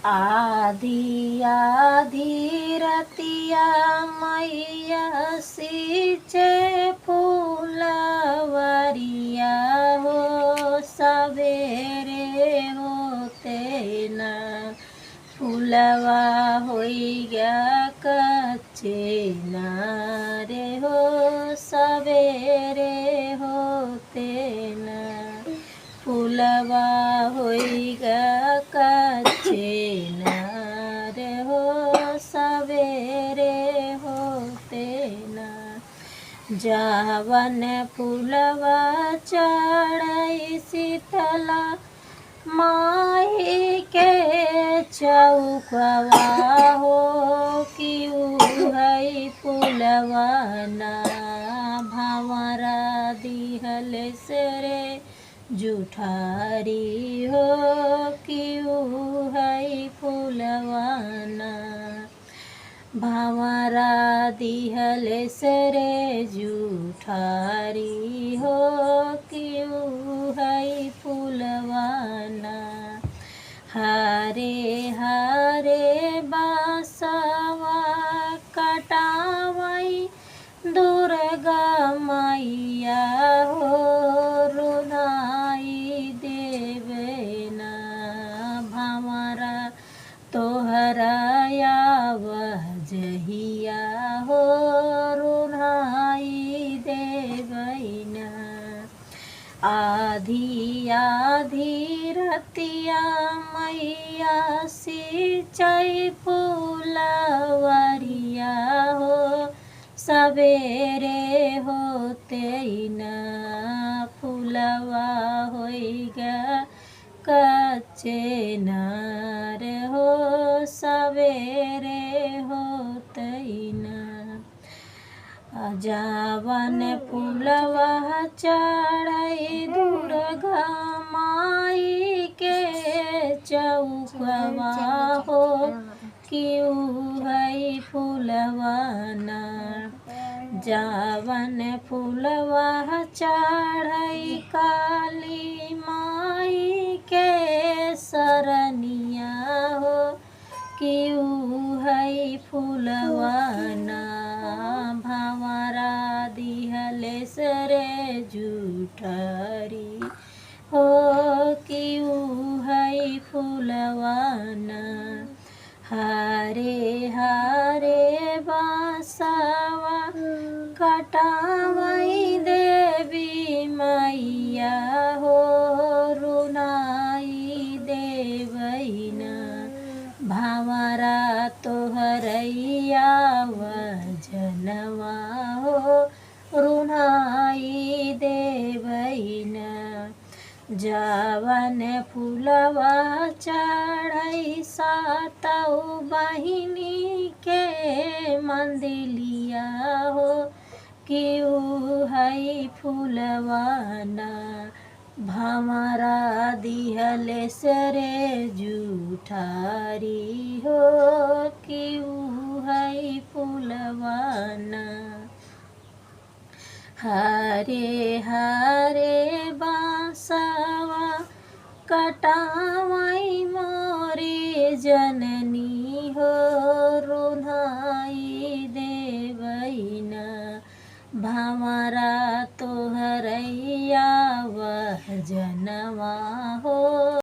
आधी आधी रतिया मैया सींचे फूलवरिया हो सवेरे होते ना फूलवा होई गया कच्चे नारे हो सवेरे होते ना फूलवा होइगा कच्चे नारे हो सवेरे होते ना जावन फूलवा चढ़ई शीतला माई के चौकवा हो कि है फूलवा ना भंवरा दिहल से रे जुठारी हो कि है फूलवाना भंवरा दिहल से रे जुठारी हो कि है फूलवाना हरे हरे बासवा कटावई दुर्गा मैया हो रुनाई देवेना भंवरा तोहरा वजहिया हो रुनाई देवैना आधी आधी रतिया मैया सींचई फूलवरिया हो सवेरे होते ना फूलवा होइगा कच्चे नार हो सवेरे होते ना जावन फूलवा चढ़ई दुर्गा माई के चौकवा हो क्यों है फूलवाना जावन फूलवा चढ़ई काली माई के सरनिया हो क्यों है फूलवाना भंवरा दिहल सरे जुठारी हो क्यों है फूलवाना हरे हरे बासवा कटावई देवी मैया हो रुनाई देवैना भंवरा तोहरैया वजनवा हो रुनाई देवैना जावन फूलवा चढ़ई सातौ बहिनी के मंदिलिया हो क्यों है फूलवाना भंवरा दिहल सरे जुठारी हो क्यों है फूलवाना हरे हरे बांसवा कटावई मोरे जननी हो रुनाई देवैना भंवरा तोहरैया वह जनवा हो।